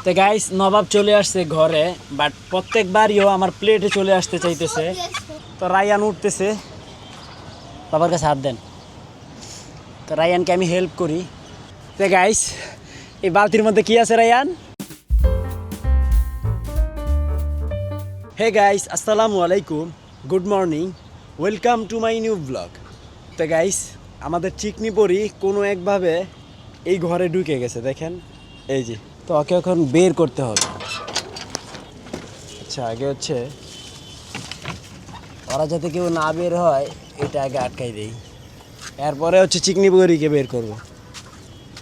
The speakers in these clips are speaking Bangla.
তো গাইস নবাব চলে আসছে ঘরে, বাট প্রত্যেকবারইও আমার প্লেটে চলে আসতে চাইতেছে। তো রায়ান উঠতেছে, বাবার কাছে হাত দেন। তো রায়ানকে আমি হেল্প করি। তো গাইস এই বালতির মধ্যে কি আছে রায়ান? হে গাইস, আসসালামু আলাইকুম, good morning, welcome to my new blog. তো গাইস আমাদের চিকনি পরি কোনো একভাবে এই ঘরে ঢুকে গেছে, দেখেন এই যে। তো ওকে এখন বের করতে হবে। আচ্ছা আগে হচ্ছে ওরা যাতে কেউ না বের হয় এটা আগে আটকাই দেই, এরপরে হচ্ছে চিকনি পরিকে বের করব।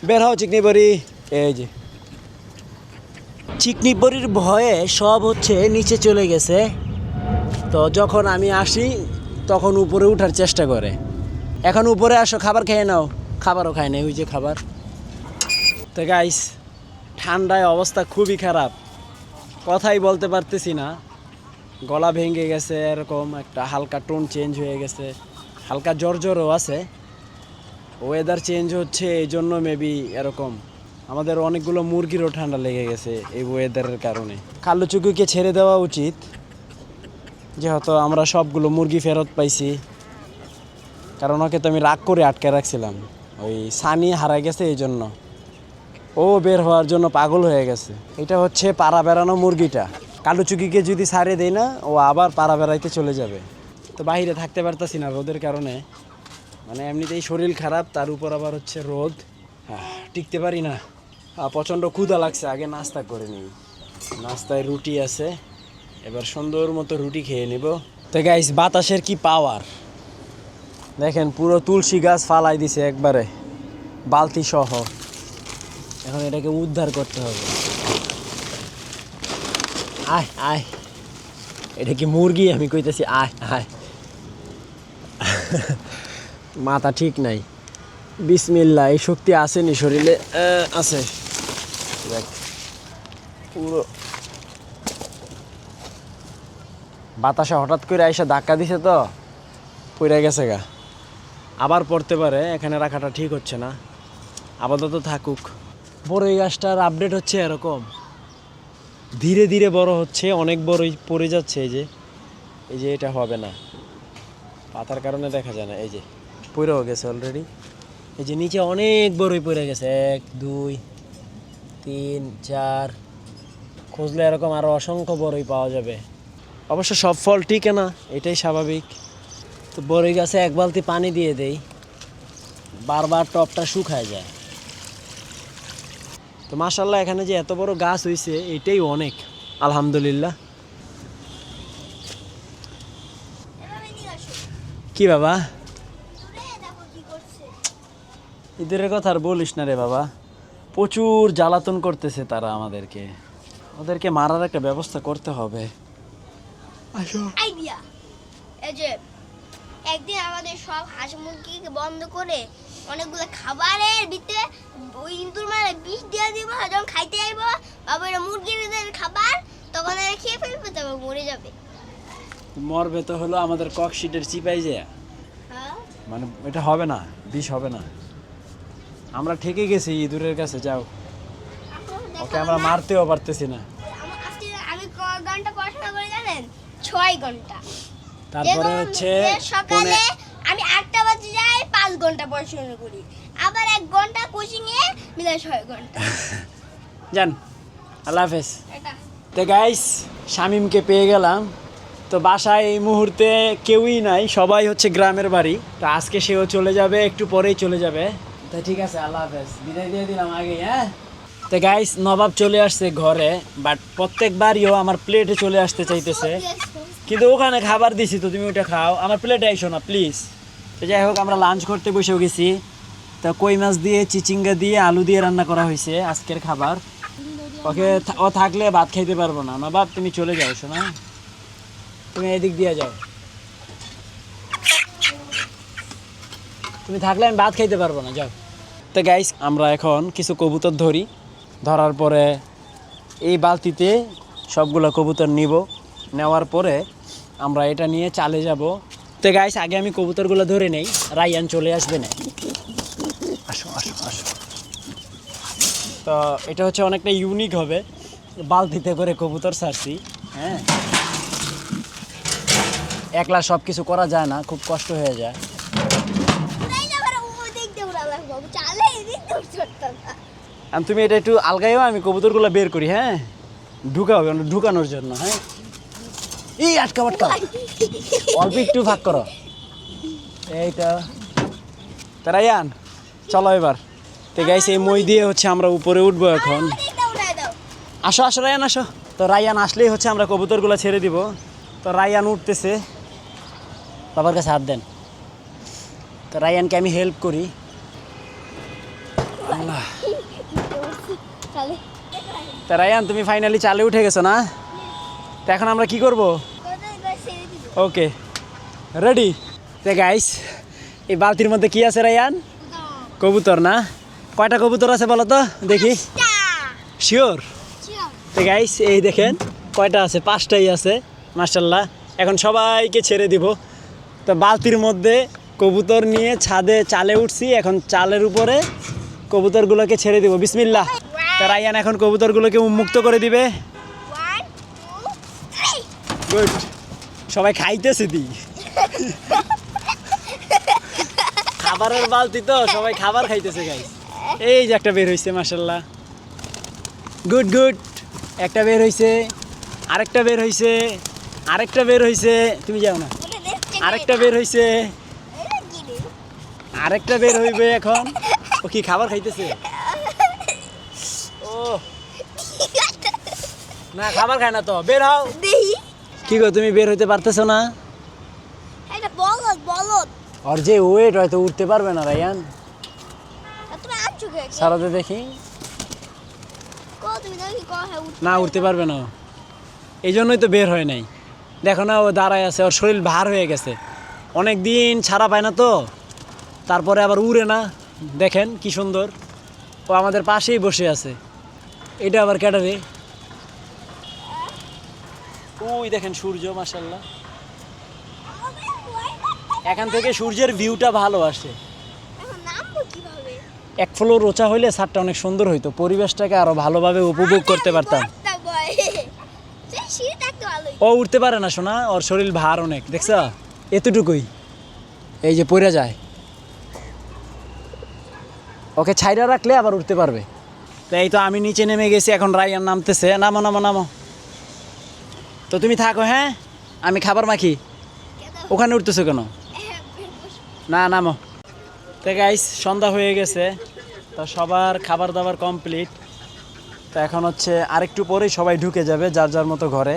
বের হও চিকনি পরি। এই যে চিকনি পরির ভয়ে সব হচ্ছে নিচে চলে গেছে। তো যখন আমি আসি তখন উপরে উঠার চেষ্টা করে। এখন উপরে আসো, খাবার খেয়ে নাও। খাবারও খায় না, ওই যে খাবার। তো গাইস ঠান্ডায় অবস্থা খুবই খারাপ, কথাই বলতে পারতেছি না, গলা ভেঙে গেছে, এরকম একটা হালকা টোন চেঞ্জ হয়ে গেছে, হালকা জ্বরও আছে। ওয়েদার চেঞ্জ হচ্ছে এই জন্য মেবি এরকম। আমাদের অনেকগুলো মুরগিরও ঠান্ডা লেগে গেছে এই ওয়েদারের কারণে। কাল্লুচুকুকে ছেড়ে দেওয়া উচিত, যেহেতু আমরা সবগুলো মুরগি ফেরত পাইছি। কারণ ওকে তো আমি রাগ করে আটকে রাখছিলাম, ওই সানি হারাই গেছে এই জন্য। ও বের হওয়ার জন্য পাগল হয়ে গেছে। এটা হচ্ছে পাড়া বেড়ানো মুরগিটা। কালুচুকিকে যদি ছাড়ে দেয় না, ও আবার পাড়া বেড়াইতে চলে যাবে। তো বাইরে থাকতে পারতাছি না রোদের কারণে, মানে এমনিতেই শরীর খারাপ, তার উপর আবার হচ্ছে রোদ, টিকতে পারি না। প্রচণ্ড ক্ষুধা লাগছে, আগে নাস্তা করে নিই। নাস্তায় রুটি আছে, এবার সুন্দর মতো রুটি খেয়ে নিব। তো গাইস বাতাসের কি পাওয়ার দেখেন, পুরো তুলসী গাছ ফালাই দিছে একবারে বালতি সহ। এখন এটাকে উদ্ধার করতে হবে। আয় আয়, এটা কি মুরগি? আমি কইতেছি আয় আয়। মাথা ঠিক নাই। বিসমিল্লাহ, এই শক্তি আসেনি শরীরে, আছে দেখ পুরো। বাতাসে হঠাৎ করে আইসা ধাক্কা দিছে তো পড়ে গেছে গা, আবার পড়তে পারে। এখানে রাখাটা ঠিক হচ্ছে না, আপাতত থাকুক। বড় এই গাছটার আপডেট হচ্ছে এরকম, ধীরে ধীরে বড় হচ্ছে, অনেক বড়ই পড়ে যাচ্ছে। এই যে এটা হবে না, পাতার কারণে দেখা যায় না। এই যে পড়েও গেছে অলরেডি। এই যে নিচে অনেক বড়ই পড়ে গেছে, 1 2 3 4, খুঁজলে এরকম আরও অসংখ্য বড়ই পাওয়া যাবে। অবশ্য সব ফল টিকে না, এটাই স্বাভাবিক। তো বড়ই গাছে 1 বালতি পানি দিয়ে দেই, বারবার টপটা শুকায় যায়। তো মাশাআল্লাহ এখানে যে এত বড় গাছ হয়েছে এটাই অনেক, আলহামদুলিল্লাহ। কি বাবা, ইঁদুরের কথা আর বলিস না রে বাবা, প্রচুর জ্বালাতন করতেছে তারা আমাদেরকে। ওদেরকে মারার একটা ব্যবস্থা করতে হবে। আইডিয়া, এই যে একদিন আমাদের সব হাঁস মুরগিকে বন্ধ করে অনেকগুলো খাবারের ভিতরে ওই ইঁদুর মারা বিষ দিয়ে দিব। যখন খাইতে আইব বাবা এটা মুরগিদের খাবার, তখন এরা খেয়ে ফেলবে, তারপর মরে যাবে। মরবে তো হলো আমাদের ককশিটের চিপাই যায়, হ্যাঁ মানে এটা হবে না, বিষ হবে না। আমরা ঠেকে গেছি ইঁদুরের কাছে। যাও, ওকে আমরা মারতেও পারতেছি না। আজকে আমি কয় ঘন্টা পড়াশোনা করে জানেন? 6 ঘন্টা। তারপরে হচ্ছে সকালে আমি 8টা বাজে যাই, 5 ঘন্টা পড়াশোনা করি, আবার 1 ঘন্টা কোচিং এ মিলে 6 ঘন্টা। যান, আল্লাহ হাফেজ। এটা তো গাইস শামীমকে পেয়ে গেলাম। তো বাসায় এই মুহূর্তে কেউই নাই, সবাই হচ্ছে গ্রামের বাড়ি। তো আজকে সেও চলে যাবে, একটু পরেই চলে যাবে। তো ঠিক আছে, আল্লাহ হাফেজ, বিদায় দিয়ে দিলাম আগে। হ্যাঁ তো গাইস নবাব চলে আসছে ঘরে, বাট প্রত্যেকবারইও আমার প্লেটে চলে আসতে চাইতেছে, কিন্তু ওখানে খাবার দিছি, তো তুমি ওটা খাও, আমার প্লেটে আইসো না প্লিজ। তো যাই হোক, আমরা লাঞ্চ করতে বসেও গেছি। তো কই মাছ দিয়ে, চিচিঙ্গা দিয়ে, আলু দিয়ে রান্না করা হয়েছে আজকের খাবার। ওকে ও থাকলে ভাত খাইতে পারবো না। নবাব তুমি চলে যাও, শোনা, তুমি এদিক দিয়ে যাও। তুমি থাকলে আমি ভাত খাইতে পারবো না, যাও। তো গাইস আমরা এখন কিছু কবুতর ধরি, ধরার পরে এই বালতিতে সবগুলো কবুতর নিব, নেওয়ার পরে আমরা এটা নিয়ে চালে যাব। তো গাইস আগে আমি কবুতরগুলো ধরে নেই, রায়ান চলে আসবে না। আসো আসো আসো। তো এটা হচ্ছে অনেকটা ইউনিক হবে, বালতিতে করে কবুতর ছাড়ছি। হ্যাঁ, একলা সব কিছু করা যায় না, খুব কষ্ট হয়ে যায়। আর তুমি এটা একটু আলগাইও, আমি কবুতরগুলো বের করি। হ্যাঁ, ঢুকানোর জন্য। হ্যাঁ, এই আটকাও অল্প একটু ভাগ করো। এইটা তা রায়ান, চলো এবার। তো গাইস, এই মই দিয়ে হচ্ছে আমরা উপরে উঠবো এখন। আসো আসো রায়ান, আসো। তো রায়ান আসলেই হচ্ছে আমরা কবুতরগুলো ছেড়ে দিব। তো রায়ান উঠতেছে, বাবার কাছে হাত দেন। তো রায়ানকে আমি হেল্প করি। তা রায়ান, তুমি ফাইনালি চালে উঠে গেছো না? তো এখন আমরা কি করব? ওকে, রেডি। তো গাইস, এই বালতির মধ্যে কি আছে রায়ান? কবুতর না? কয়টা কবুতর আছে বলো তো দেখি। শিওর? তো গাইস, এই দেখেন কয়টা আছে, 5টাই আছে মাশাআল্লাহ। এখন সবাইকে ছেড়ে দিব। তো বালতির মধ্যে কবুতর নিয়ে চালে উঠছি। এখন চালের উপরে কবুতরগুলোকে ছেড়ে দিব। বিসমিল্লাহ। তো রায়ান এখন কবুতরগুলোকে উন্মুক্ত করে দিবে। গুড। সবাই খাইতেছে দি, খাবারের বালতি তো, সবাই খাবার খাইতেছে গাইস। এই যে একটা বের হইছে মাশাআল্লাহ। Good good. একটা বের হইছে, আরেকটা বের হইছে, আরেকটা বের হইছে। তুমি যাও না। আরেকটা বের হইছে, আরেকটা বের হইবে এখন। ও কি খাবার খাইতেছে? ও না, খাবার খায় না তো। বের হও। কি গো, তুমি বের হইতে পারতেছো না? আর যে ওয়েট, হয়তো উঠতে পারবে না রায়ান। সারাতে দেখি। না, উঠতে পারবে না। এই জন্যই তো বের হয় নাই। দেখো না, ও দাঁড়ায় আছে, ওর শরীর ভার হয়ে গেছে। অনেক দিন ছাড়া পায় না তো, তারপরে আবার উড়ে না। দেখেন কি সুন্দর, ও আমাদের পাশেই বসে আছে। এটা আবার ক্যাটারে। ওই দেখেন সূর্য, মাশাআল্লাহ। এখান থেকে সূর্যের ভিউটা ভালো আসে। এক ফ্লোর উঁচা হইলে ছাদটা অনেক সুন্দর হইতো, পরিবেশটাকে আরো ভালোভাবে উপভোগ করতে পারতাম। ও উঠতে পারে না শোনা, ওর শরীর ভার অনেক, দেখছ? এতটুকুই, এই যে পড়ে যায়। ওকে ছাইরা রাখলে আবার উঠতে পারবে। তো এই তো আমি নিচে নেমে গেছি, এখন রায়ান নামতেছে। নামো নামো নামো। তো তুমি থাকো, হ্যাঁ, আমি খাবার মাখি। ওখানে উঠতেছো কেন? না, নামো। তো গাইস, সন্ধ্যা হয়ে গেছে, তো সবার খাবার দাবার কমপ্লিট। তো এখন হচ্ছে আরেকটু পরেই সবাই ঢুকে যাবে যার যার মতো ঘরে।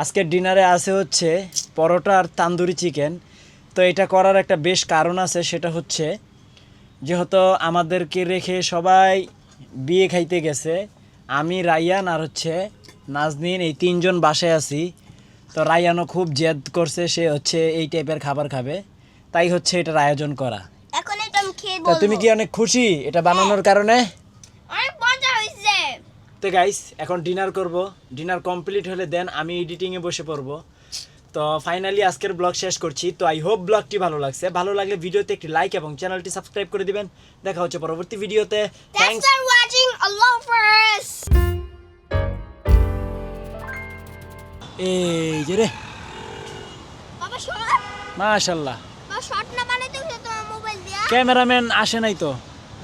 আজকের ডিনারে আছে হচ্ছে পরোটা আর তান্দুরি চিকেন। তো এটা করার একটা বেশ কারণ আছে, সেটা হচ্ছে যেহেতু আমাদেরকে রেখে সবাই বিয়ে খাইতে গেছে, আমি, রায়ান আর হচ্ছে নাজনীন, এই 3জন বাসায় আছি। তো রায়ানও খুব জেদ করছে, সে হচ্ছে এই টাইপের খাবার খাবে, তাই হচ্ছে এটার আয়োজন করা। এখন এটা আমি খেয়ে তো বলবো। তুমি কি অনেক খুশি এটা বানানোর কারণে? অনেক মজা হয়েছে। তো গাইস, এখন ডিনার করব। ডিনার কমপ্লিট হলে দেন আমি এডিটিংয়ে বসে পড়বো। তো ফাইনালি আজকের ব্লগ শেষ করছি। তো আই হোপ ব্লগটি ভালো লাগছে। ভালো লাগলে ভিডিওতে একটি লাইক এবং চ্যানেলটি সাবস্ক্রাইব করে দিবেন। দেখা হচ্ছে পরবর্তী ভিডিওতে। Thanks for watching. Allah Hafiz. এই যে রে, বাবা শট। মাশাআল্লাহ। বাবা শট না বানাইতে তোমার মোবাইল দিয়া। ক্যামেরাম্যান আসে নাই তো।